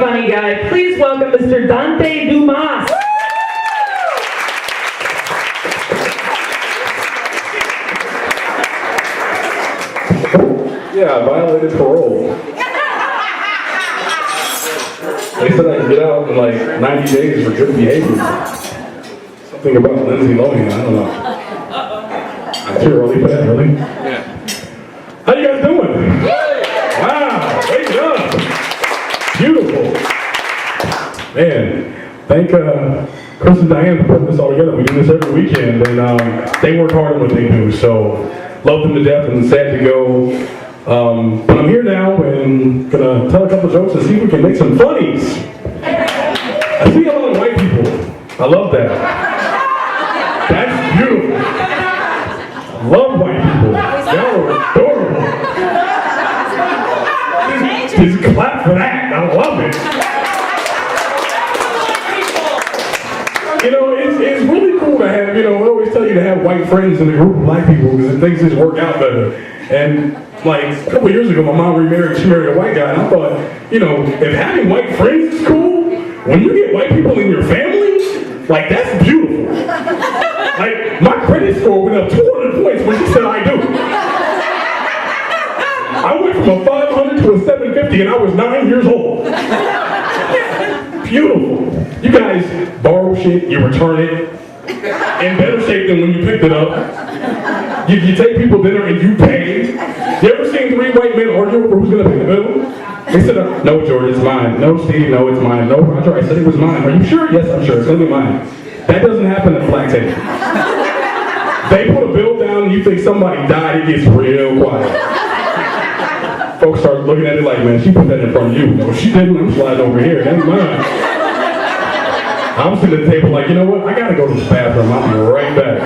funny guy. Please welcome Mr. Dante Dumas. Yeah, I violated parole. They said I could get out in like 90 days for good behavior. Something about Lindsay Lohan, I don't know. That's too early for that, really? Yeah. How you guys doing? Wow, wake up. Beautiful. Man, thank Chris and Diane for putting this all together. We do this every weekend, and they work hard on what they do, so love them to death and sad to go. But I'm here now and gonna tell a couple jokes and see if we can make some funnies. I see a lot of white people. I love that. That's beautiful. I love white people. Y'all are adorable. Just clap for that. I love it. You know, it's really cool to have, you know, I always tell you to have white friends in a group of black people because things just work out better. And like a couple of years ago, my mom remarried, she married a white guy, and I thought, you know, if having white friends is cool, when you get white people in your family, like that's beautiful. Like my credit score went up 200 points when she said I do. I went from a 500 to a 750 and I was 9 years old. Beautiful. You guys borrow shit, you return it, in better shape than when you picked it up. You take people dinner and you pay. You ever seen three white men argue over who's gonna pay the bill? They said, no, George, it's mine. No, Steve, no, it's mine. No, Roger, I said it was mine. Are you sure? Yes, I'm sure. It's gonna be mine. That doesn't happen at the black table. They put a bill down and you think somebody died, it gets real quiet. Folks start looking at it like, man, she put that in front of you. No, she didn't. I'm sliding over here. That's mine. I'm sitting at the table like, you know what? I gotta go to the bathroom. I'll be right back.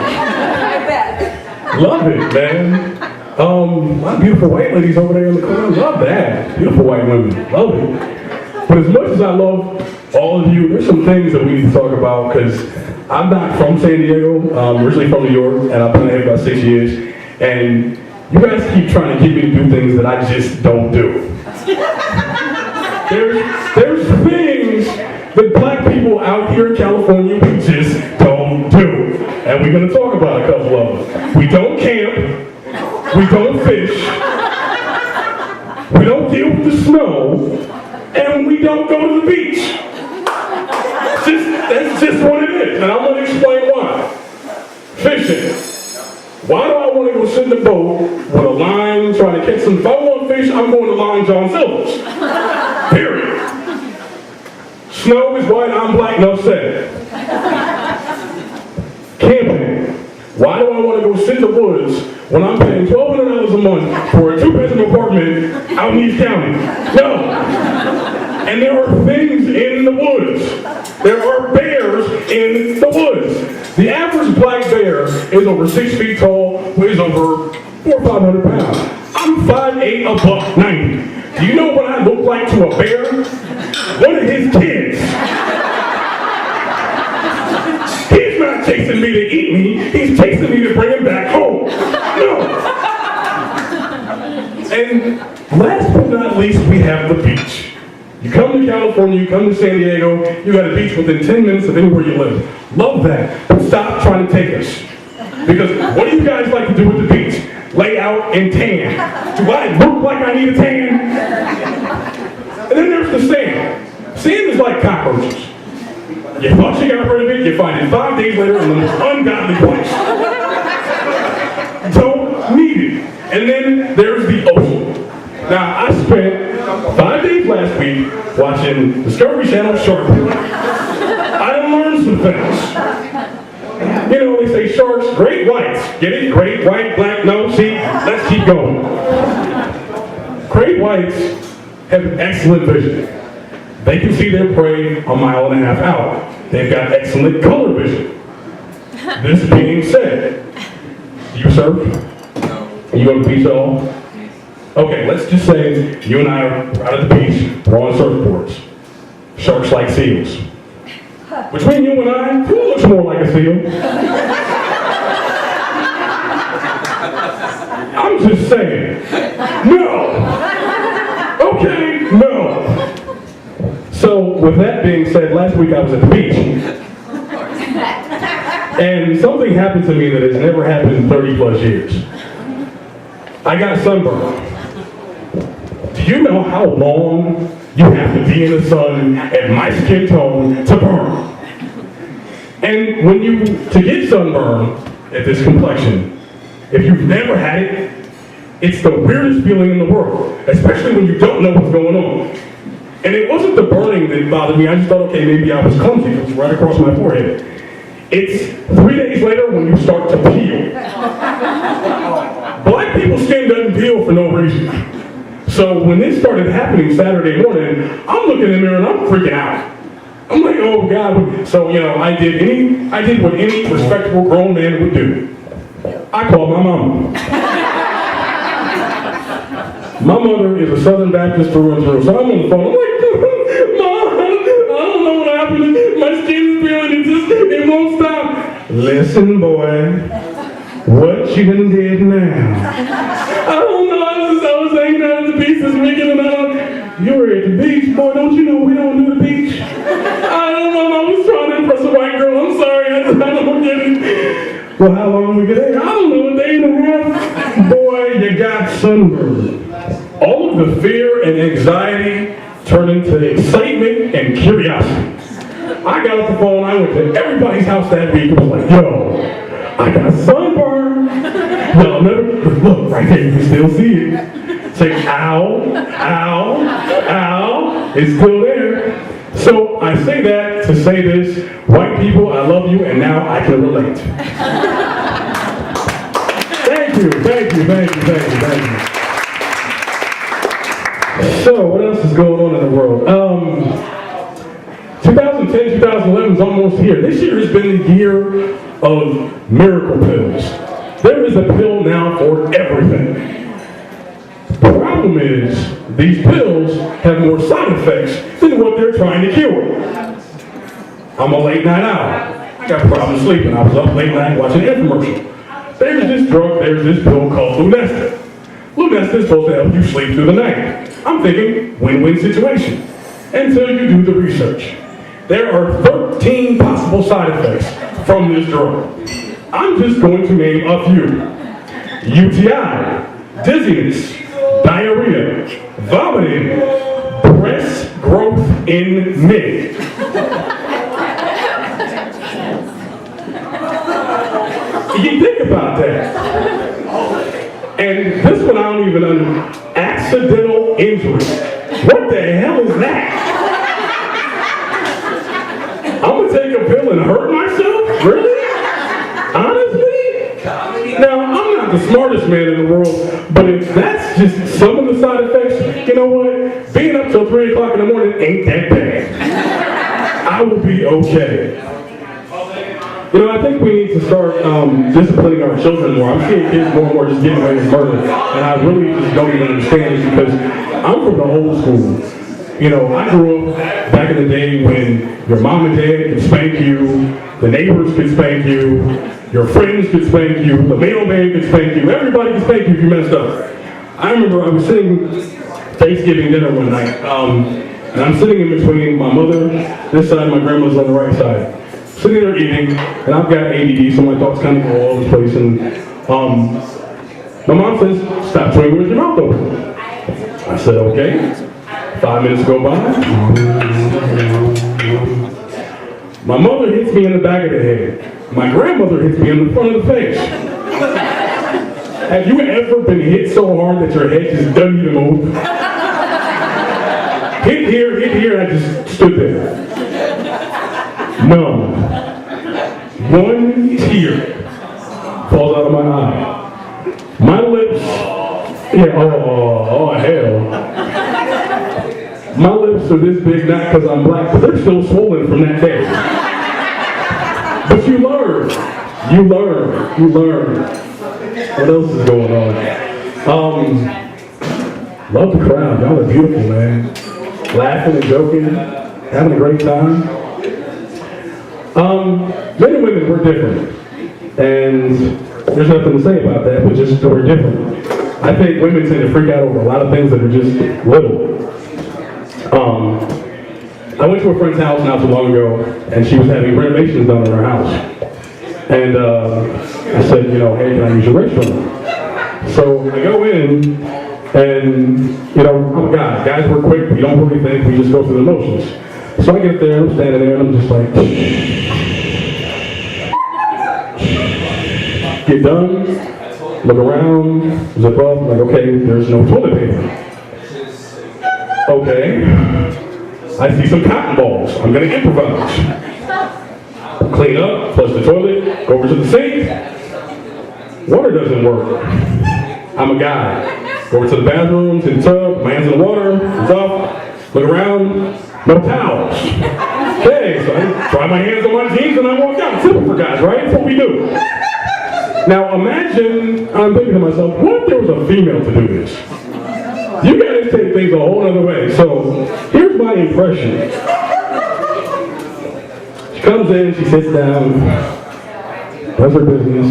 Love it, man. A lot of beautiful white ladies over there in the corner. Love that. Beautiful white women. Love it. But as much as I love all of you, there's some things that we need to talk about because I'm not from San Diego. I'm originally from New York, and I've been here about 6 years. And you guys keep trying to get me to do things that I just don't do. There's things that black people out here in California we just don't do. And we're going to talk about a couple of them. We don't camp. We don't fish. We don't deal with the snow. And we don't go to the beach. That's just what it is. And I'm going to explain why. Fishing. Why do I want to go sit in the boat with a line trying to catch some? If I want fish, I'm going to Line John Silver's. Period. Snow is white, I'm black, no said. Camping. Why do I want to go sit in the woods when I'm paying $1,200 a month for a 2-bedroom apartment out in East County? No. And there are things in the woods. There are bears in the woods. The average black bear is over 6 feet tall, weighs over 400 or 500 pounds. I'm 5'8", $190. Do you know what I look like to a bear? One of his kids. He's not chasing me to eat me, he's chasing me to bring him back home. No. And last but not least, we have the beach. You come to California, you come to San Diego, you got a beach within 10 minutes of anywhere you live. Love that, but stop trying to take us. Because what do you guys like to do with the beach? Lay out and tan. Do I look like I need a tan? And then there's the sand. Sand is like cockroaches. You thought you got rid of it, you find it 5 days later in the most ungodly place. Don't need it. And then there's the ocean. Now, I spent 5 days last week watching Discovery Channel Shark Week. I learned some things. You know, they say sharks, great whites. Get it? Great white, black, no, see? Let's keep going. Great whites have excellent vision. They can see their prey a mile and a half out. They've got excellent color vision. This being said, you surf? No. You go to the beach at all? Okay, let's just say you and I are out at the beach, we're on surfboards. Sharks like seals. Between you and I, who looks more like a seal? I'm just saying. No. Okay, no. So with that being said, last week I was at the beach. And something happened to me that has never happened in 30 plus years. I got sunburned. Do you know how long you have to be in the sun at my skin tone to burn? And to get sunburned at this complexion, if you've never had it, it's the weirdest feeling in the world, especially when you don't know what's going on. And it wasn't the burning that bothered me. I just thought, okay, maybe I was clumsy. It was right across my forehead. It's 3 days later when you start to peel. Black people's skin doesn't peel for no reason. So when this started happening Saturday morning, I'm looking in the mirror and I'm freaking out. I'm like, oh God. So, I did what any respectable grown man would do. I called my mama. My mother is a Southern Baptist through and through. So I'm on the phone. I'm like, Mom, I don't know what happened. My skin is peeling. It won't stop. Listen, boy. What you done did now? I don't know. I was hanging out at the beach this weekend and you were at the beach. Boy, don't you know we don't do the beach? I don't know. I was trying to impress a white girl. I'm sorry. I don't get it. Well, how long we get there? I don't know. A day and a half. Boy, you got sunburned. All of the fear and anxiety turned into excitement and curiosity. I got off the phone. I went to everybody's house that week and was like, yo, I got sunburned. No, never. Look, right there, you can still see it. Say, ow, ow, ow. It's still there. So I say that to say this, white people, I love you, and now I can relate. Thank you, thank you, thank you, thank you, thank you. So, what else is going on in the world? 2010, 2011 is almost here. This year has been the year of miracle pills. There is a pill now for everything. The problem is, these pills have more side effects than what they're trying to cure. I'm a late night owl. I got problems sleeping. I was up late night watching an infomercial. There's this pill called Lunesta. Lunesta is supposed to help you sleep through the night. I'm thinking, win-win situation. Until you do the research. There are 13 possible side effects from this drug. I'm just going to name a few. UTI, dizziness, diarrhea, vomiting, breast growth in men. You think about that. And this one I don't even understand. Accidental injury. What the hell is that? I'm gonna take a pill and hurt myself? Really? Honestly? Now, I'm not the smartest man in the world, but if that's just some of the side effects, you know what? Being up till 3 o'clock in the morning ain't that bad. I will be okay. I think we need to start disciplining our children more. I'm seeing kids more and more just getting away with murder, and I really just don't even understand it because I'm from the old school. I grew up back in the day when your mom and dad could spank you, the neighbors could spank you, your friends could spank you, the mailman could spank you, everybody could spank you if you messed up. I remember I was sitting Thanksgiving dinner one night, and I'm sitting in between my mother, this side, my grandma's on the right side. Sitting there eating, and I've got ADD, so my thoughts kind of go all over the place. And my mom says, "Stop chewing with your mouth open." I said, "Okay." 5 minutes go by. My mother hits me in the back of the head. My grandmother hits me in the front of the face. Have you ever been hit so hard that your head just doesn't even move? Hit here, and I just stood there. Numb. One tear falls out of my eye. My lips, oh hell. My lips are this big, not because I'm black, but they're still swollen from that day. But you learn. What else is going on? Love the crowd. Y'all are beautiful, man. Laughing and joking, having a great time. Men and women, we're different. And there's nothing to say about that, but just we're different. I think women tend to freak out over a lot of things that are just little. I went to a friend's house not too long ago, and she was having renovations done in her house. And I said, you know, hey, can I use your restroom? So I go in, and, you know, I'm a guy. Guys work quick. We don't really think. We just go through the motions. So I get there, I'm standing there, and I'm just like, get done, look around, zip up, like, okay, there's no toilet paper. Okay, I see some cotton balls. I'm gonna improvise. Clean up, flush the toilet, go over to the sink. Water doesn't work. I'm a guy. Go over to the bathroom, to the tub, my hands in the water, it's up, look around, no towels. Okay, so I dry my hands on my jeans and I walk out. Simple for guys, right? That's what we do. Now imagine, I'm thinking to myself, what if there was a female to do this? You guys take things a whole other way. So here's my impression. She comes in, she sits down, does her business,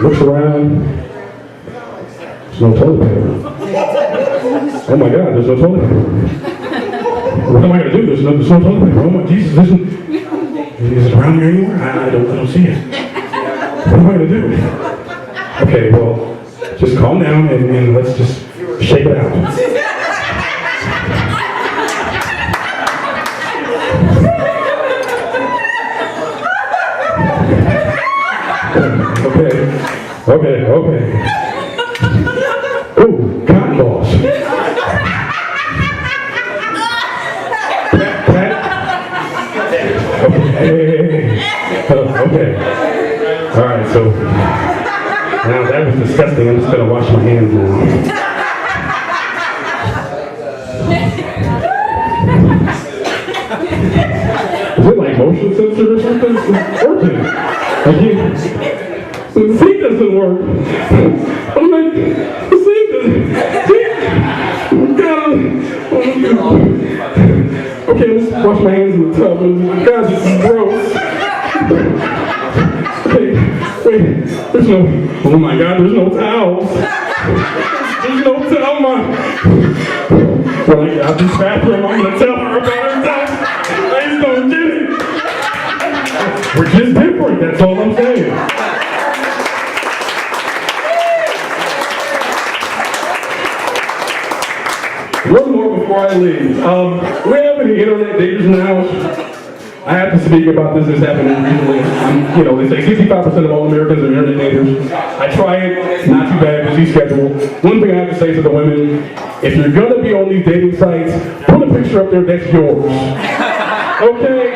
looks around, there's no toilet paper. Oh my God, there's no toilet paper. What am I going to do? There's no toilet paper. Oh my Jesus, is it around here anywhere? I don't see it. What am I going to do? Okay, well, just calm down and let's just shake it out. Okay. Ooh, cotton balls. Pat. Okay. All right, so now that was disgusting. I'm just gonna wash my hands now. Is it like motion sensor or something? It's working. The seat doesn't work. I'm like, the seat doesn't. Okay, let's wash my hands in the tub. God, this is gross. Okay, wait, there's no, oh my God, there's no towels. There's no towel. When I get out this bathroom, I'm gonna tell her about her towel. I just don't get it. We're just different, that's all I'm saying. One more before I leave. We have any internet daters in the house. I have to speak about this. This happened recently. They say 65% of all Americans are internet daters. I try it, not too bad, busy schedule. One thing I have to say to the women, if you're gonna be on these dating sites, put a picture up there that's yours. Okay?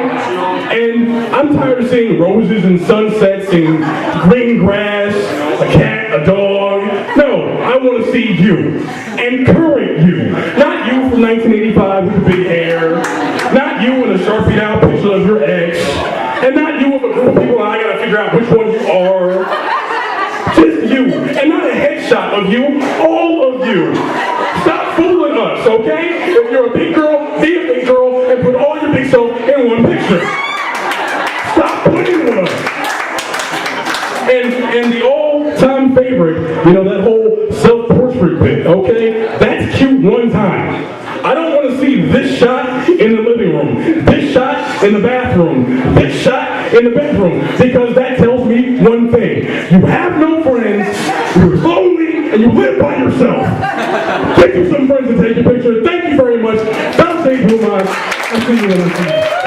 And I'm tired of seeing roses and sunsets and green grass, a cat, a dog. No, I want to see you. And current you. Not you from 1985 with the big hair. Not you in a Sharpied out picture of your ex. And not you with a group of people and I gotta figure out which one you are. Just you. And not a headshot of you. All of you. Stop fooling us, okay? If you're a big girl, be a big girl and put all your big self in one picture. Stop playing with us. And the all-time favorite, that whole self-portrait bit, okay? That's cute one time. I don't want to see this shot in the living room, this shot in the bathroom, this shot in the bedroom, because that tells me one thing. You have no friends, you're lonely, and you live by yourself. Get you some friends to take your picture. Thank you very much. Dante Dumas. I'll see you in a few.